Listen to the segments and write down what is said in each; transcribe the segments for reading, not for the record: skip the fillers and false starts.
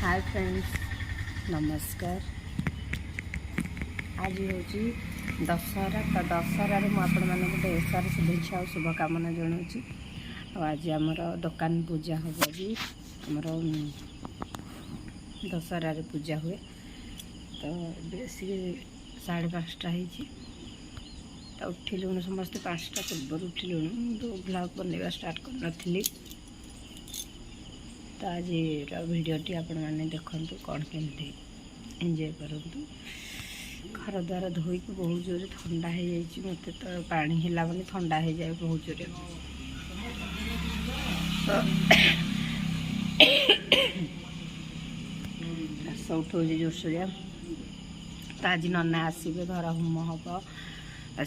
Hi friends नमस्कार। आज हूँ दशहरा तो दशहर मुझे ढेर सारा शुभेच्छा और शुभकामना जनाऊँगी। आज आमर दुकान पूजा हम भी आमर दशहर पूजा हुए तो बेसी 5:30 तो उठिलुणु समस्ते 5टा पूर्व उठिलुणु तो ब्लॉग बनवा स्टार्ट कर तो आज भिडियोटी आपण मैंने देखु कौन केमती एंजॉय करूँ। घर द्वार धोईक बहुत जोर ठंडा हो जाए मत तो पानी है मैंने ठंडा हो जाए बहुत जोर घास उठो जोरसोरिया तो आज नना आसवे घर होम हम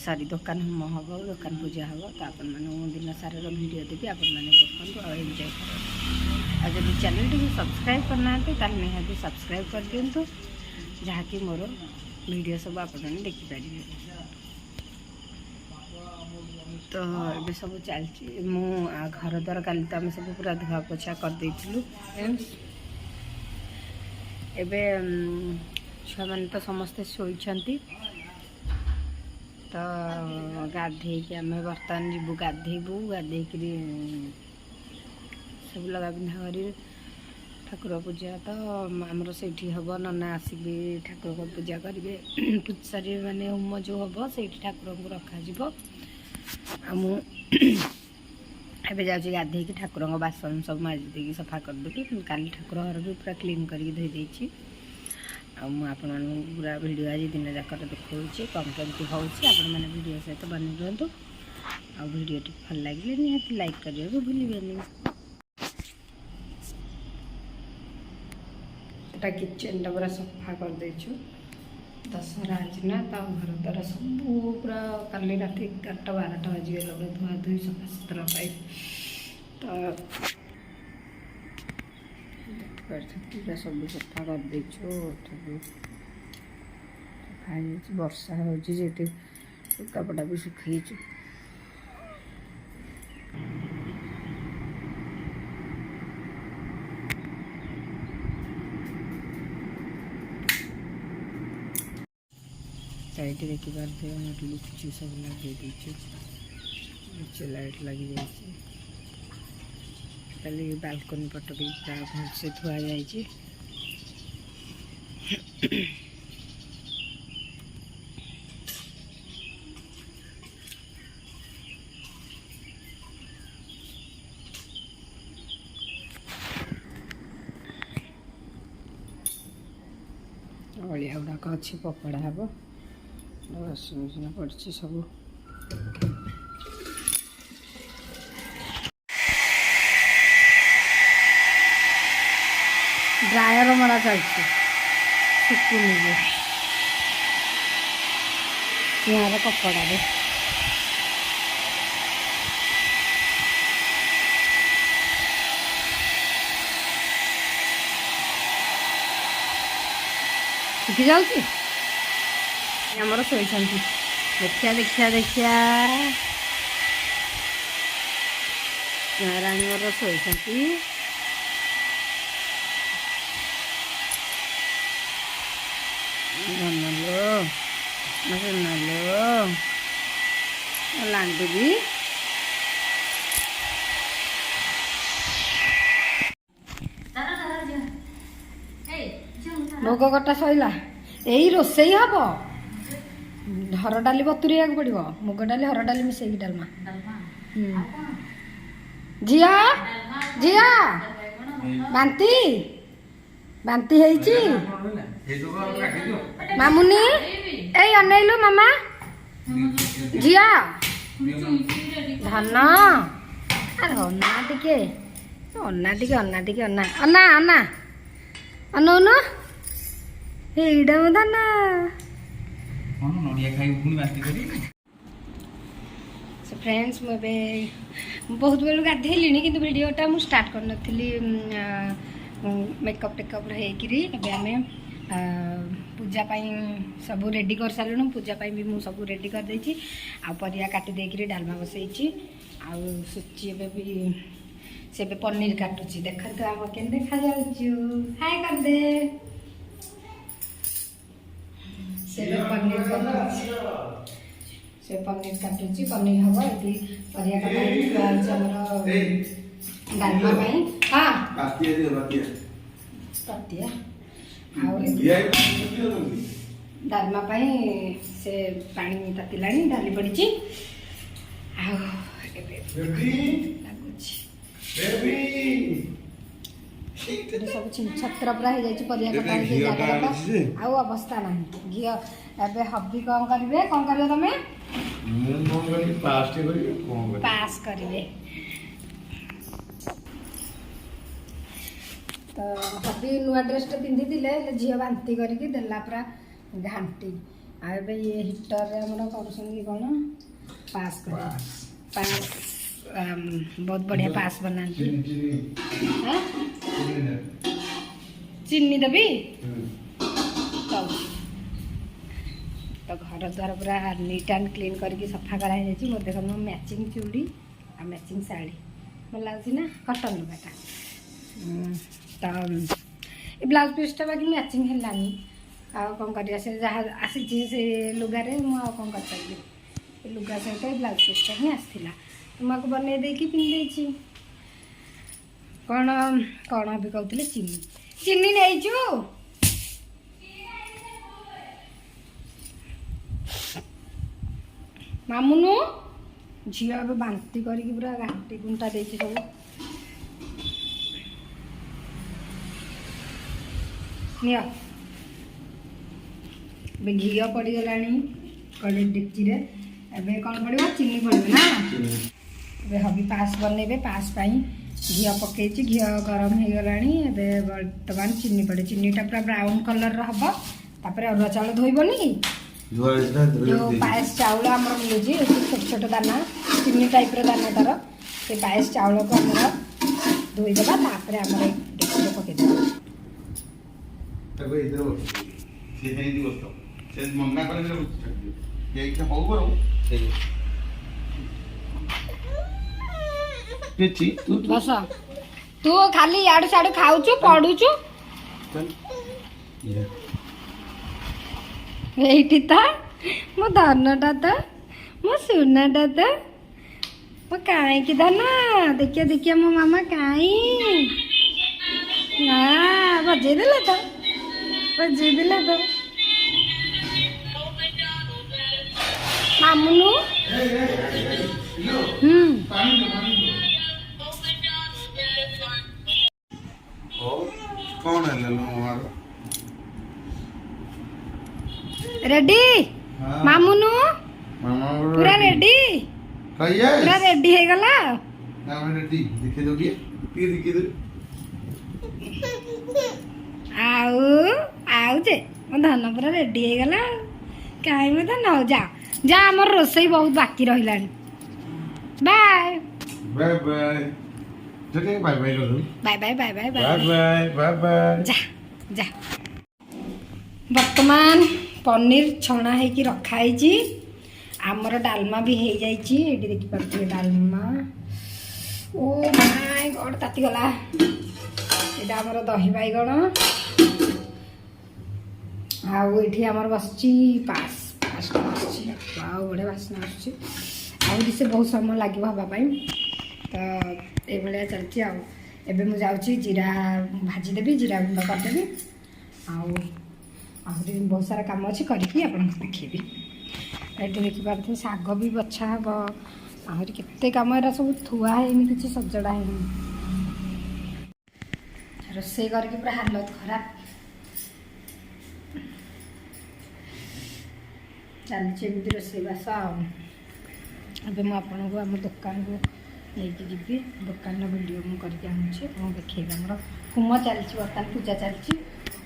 सॉरी दुकान होम हम दुकान पूजा हम तो आपण मैंने दिन सारा वीडियो देवी आपण मैंने देखते और एंजॉय कर। आज जब चैनल टी सब्सक्राइब करना निहाती सब्सक्राइब कर दिंतु जहाँकि मोर वीडियो सब आपने देखिपारे। तो ये सब चलती मु घर द्वार काली तो आम सब पूरा धुआ पोछा करदे छुआ मैंने तो समस्ते शोती तो गाधे आम बर्तमान जीवु गाधेबू गाधेक सब लगा पिंधा कर ठाकुर पूजा तो आमर से हम नना आसबे ठाकुर को पूजा करेंगे पूजारी माने होम जो हम से ठाकुर को रखा मुझे जाऊँगी गाधे ठाकुर बासन सब माजिदे सफा करदेवी काली ठाकुर घर भी पूरा क्लीन करके धोई आपन पूरा वीडियो आज दिन जाकर देखा कम कमी होने वीडियो सहित बनी रुहतु आ वीडियो भल लगे निहाती लाइक करने को भूलें। किचन टा पूरा सफा कर देचु दशहरा आज ना तो घर द्वारा सब पूरा काली रात 11-12 बजीगला धुआ धुई सफा सुतरा तो पूरा सब सफा कर देचु वर्षा हो लुगापटा भी सुखीचु। साइड देखिपे लिचु सब लगे लिचु लाइट लगी जाए खाली बालकनी पट भी भल से धुआ जाए। अलिया गुड़ाक अच्छी पकड़ा हम वाशिंग पड़ी सब ड्रायर मरा चलती शुकुनी चिंर कपड़ा शुखी जाऊँगी आमर शोई देखिया देखिया देखिया नारायणी मोर शोई लांडू भी भोग कटा सैला यही रोसे हम हर डाली बतुरिया पड़ो मुग डाली हर डाली मिसेगी डालमा झिया झिया बांती बांती है मामुनी ए अनैलु मामा झिया धन अना टिके अना टिके अना टिके अना अना अना अनौन एईटा मो धन फ्रेंड्स मुझे बहुत बेलू गाधेली कि वीडियोटा मुझे स्टार्ट कर नी मेकअप टेकअप होमें पूजा सब रेडी कर सारूँ पूजा भी मुझे सब रेडी कर देछि आ परिया काटी देकरी डालमा बसई आ सुची भी से पनीर काटुची देख तो आम के देखा हाय कर दे से पनीर से पनीर काटुची पनीर हम ये परिया कटा डालमा हाँ पतिया डालमा से पानी तातिलाणी डाली पड़ी सब छत्र पूरा हो जाए परिया कटा आउ अवस्था ना घी एबे हबी कौन करेंगे कौन कर तमें पास करेंगे तो हबी नुआ ड्रेस पिंधि झी बांती करके देला पूरा घाटी आबे ये हिटर रे हमर करसन की कोन पास कर पास बहुत बढ़िया पास बनाती चीनी देवी तो घर द्वार पूरा नीट एंड क्लीन करके सफा कराई मोर देख मैचिंग चूड़ी आ मैचिंग साड़ी भल लगे ना कटन लुगाटा तो ये ब्लाउज पीसटा बाकी मैचिंग है कौन कर आसी से लुगारे मुझे कौन कर लुगा सहित ब्लाउज पीसटा ही आसाला तो मुझे बनई देकी पिंधि कौन कौन भी कहते चीनी चीनी नहीं मामुनु झी ए बांती करके पूरा घाटी गुंटा दे सब घी पड़गला कड़े डेक्ची एबे कौन पड़ो चीनी पड़ो ना ए हबी पास बनइबे पास घी पकई घी गरम हो गला बर्तमान चीनी पड़े चीनीटा पूरा ब्राउन कलर हम तापर अरुआ चाउल धोबनी कि जो पायस चाउल आम मिलूँ छोट छोट दाना चीनी टाइप दाना तार से पायस चाउल को आम धोईदेवा तापर आम पकईदे बस तू खाली याडू साडू खाऊचु पढ़ुचु एठी तो मो धनटा तो मो सुनाटा तो मो काई की धना देखिए देखिए मो मामा काई बजे देला तो मामुनु कौन है रेडी मामुनु पूरा रेडी पूरा रेडी है गला रेडी दिखे दो दिखे दो आउ आउ जे मो धन पूरा रेडी है गला काई में तो न जा जा हमर रोसई बहुत बाकी रहिलानी बाय बाय बाय जके बाय बाय लो bye bye bye bye bye bye bye bye जा जा वर्तमान पनीर छणा है कि रखा है आमर डालमा भी हो जाए देखी पारे डालमा ओ माय गॉड ताती गला ये आमर दही बैगण आठी आमर बस पास पासटा बस बढ़िया बासना आस से बहुत समय लगे हाँपाई तो ये चलती आबे मुझे जाऊँगी जीरा भाजीदेवी जीरा गुंड करदेवी आहरी बहुत सारा काम अच्छी करके आप देखी ये देखिपारे शाग भी बछा हम आहरी केते काम एरा सब थुआ है किसी सजड़ा है रोसे करके पूरा हालत खराब चलती रोसईबास अबे मुझे आम दुकान को लेकिन जी दुकान वीडियो मुझे करके आनुचे देखे आम होम चलती बर्तमान पूजा चलती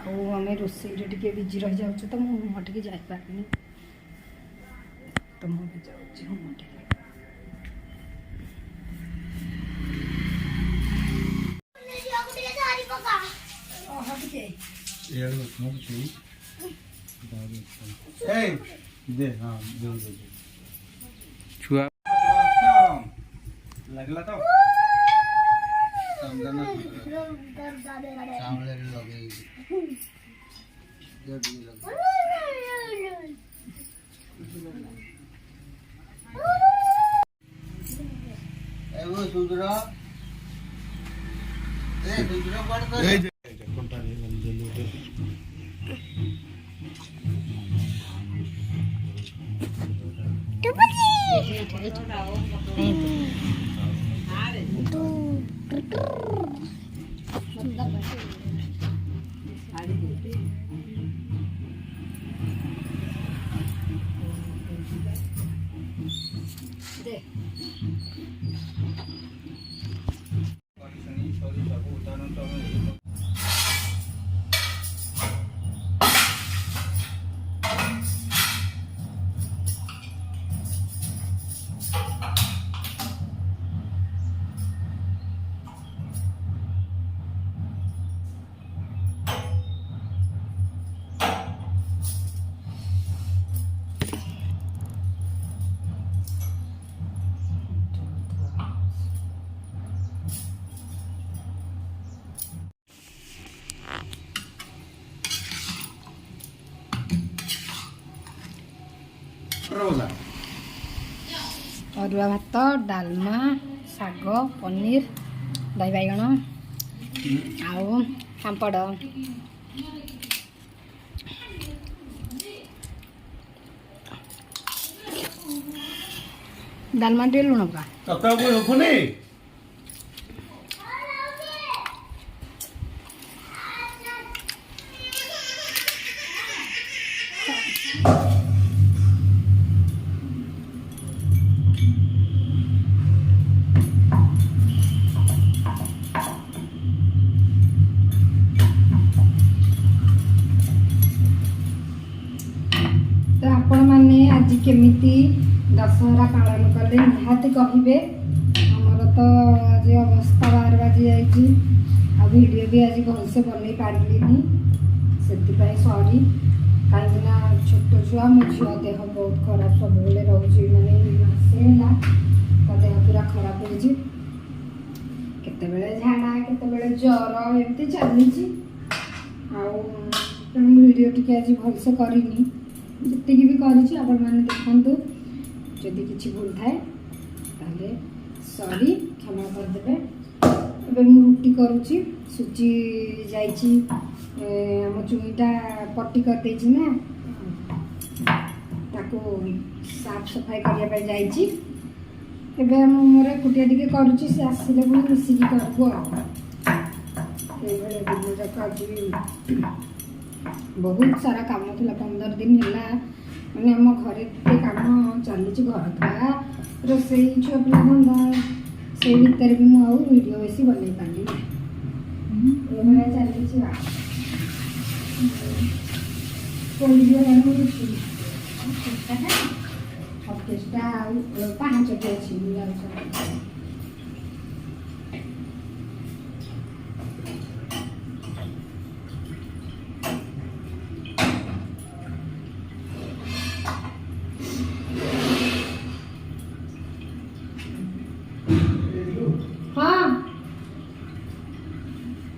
आम रोसे टे बिजी रही जाऊँ तो मुझे होम टे जापारे तो मुझे जाऊँगी होम टे छुआ लगला तो अरुआ भात डालमा शाग पनीर दही बाइगण आउ पापड़ डालमा टे लुण पका तो आपण मैंने आज केमिति दशहरा पालन कले निहाती कहे आमर तो आज अवस्था 12 बाजी जाइए आ वीडियो भी आज भलसे बन पार्ली से सॉरी कहीं छोट छुआ मो झील देह बहुत खराब सब रोचे मैंने मसे तो देह पूरा खराब होते झाड़ा केत ज्वर एमती चली वीडियो टी आज भलसे करनी जी भी करें देखु जदि किसी भूल थाए ताले सॉरी क्षमा करदे। एवं रुटी करुच्ची सुची जाइए आम चुईटा पट्टी करदे ना ताको साफ सफाई करने जाइए मोर एकुटिया टी करुच्ची से आसिले भी मिसिकी करबू दिन जाक आज बहुत सारा काम था 15 दिन है मैंने आम घर काम चली घर था रोसे छुआ पिला धंदा से भितर भी मुझे वीडियो बेसी बन पारि चली अफिसटा 5 अच्छी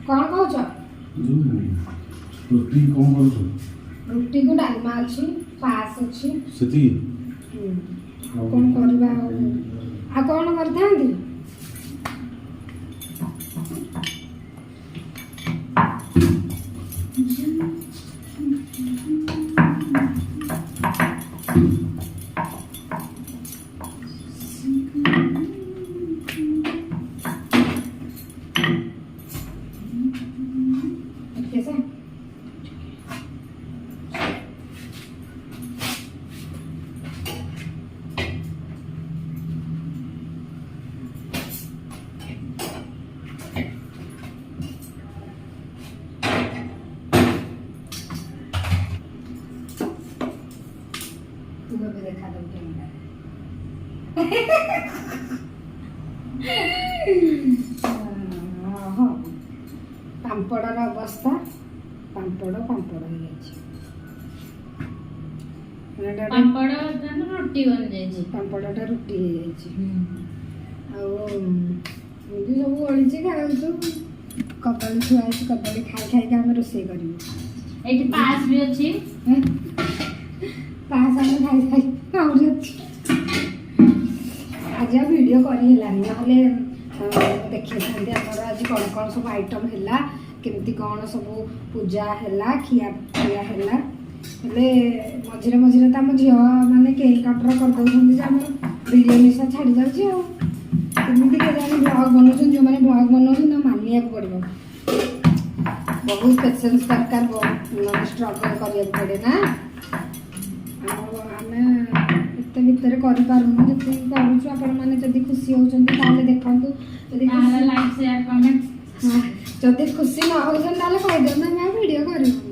कौन कौच रुटी कौन कर रुटी को डालमा अच्छी पास अच्छी सेती कौन करबा आ कौन करथांदी देखा दो पापड़ अवस्था पापड़ पापड़ हो रोटी बन जाए पापड़ा रुटी हो ଏମିତି ସବୁ ଓଳିଛି ଖାଉଛୁ। କଦଳୀ ଥୁଆ ହେଇଛି, କଦଳୀ ଖାଇ ଖାଇକି ଆମେ ରୋଷେଇ କରିବୁ। ଏଇଠି ପାସ୍ ବି ଅଛି। ପାସ୍ ଆମେ ଖାଇ ଖାଇ ଆହୁରି ଅଛି। ଆଜି ଆଉ ଭିଡ଼ିଓ କରି ହେଲାନି, ନହେଲେ ଦେଖେଇଥାନ୍ତି ଆମର ଆଜି କ'ଣ କ'ଣ ସବୁ ଆଇଟମ୍ ହେଲା, କେମିତି କ'ଣ ସବୁ ପୂଜା ହେଲା, ଖିଆ ହେଲା। ହେଲେ ମଝିରେ ମଝିରେ ତ ଆମ ଝିଅ ମାନେ କେହି କଟର କରିଦେଉଛନ୍ତି ଯେ ଆମର ଭିଡ଼ିଓ ନିଶା ଛାଡ଼ି ଯାଉଛି ଆଉ। କେମିତି କେଜାଣି ବ୍ଲଗ୍ ବନାଉଛନ୍ତି, ଯେଉଁମାନେ ବ୍ଲଗ୍ ବନାଉଛନ୍ତି ତାଙ୍କୁ ମାନିବାକୁ ପଡ଼ିବ। ବହୁତ ପେସେନ୍ସ ଦରକାର, ବହୁତ ଷ୍ଟ୍ରଗଲ୍ କରିବାକୁ ପଡ଼େ ନା। ଆମେ ଏତେ ଭିତରେ କରିପାରୁନୁ, ଯେତିକି କରୁଛୁ। ଆପଣମାନେ ଯଦି ଖୁସି ହେଉଛନ୍ତି ତାହେଲେ ଦେଖନ୍ତୁ, ଯଦି ଲାଇକ୍ ସେୟାର କମେଣ୍ଟ। ଯଦି ଖୁସି ନ ହେଉଛନ୍ତି ତାହେଲେ କହିଦିଅନ୍ତୁ, ଆମେ ଆଉ ଭିଡ଼ିଓ କରିବୁ।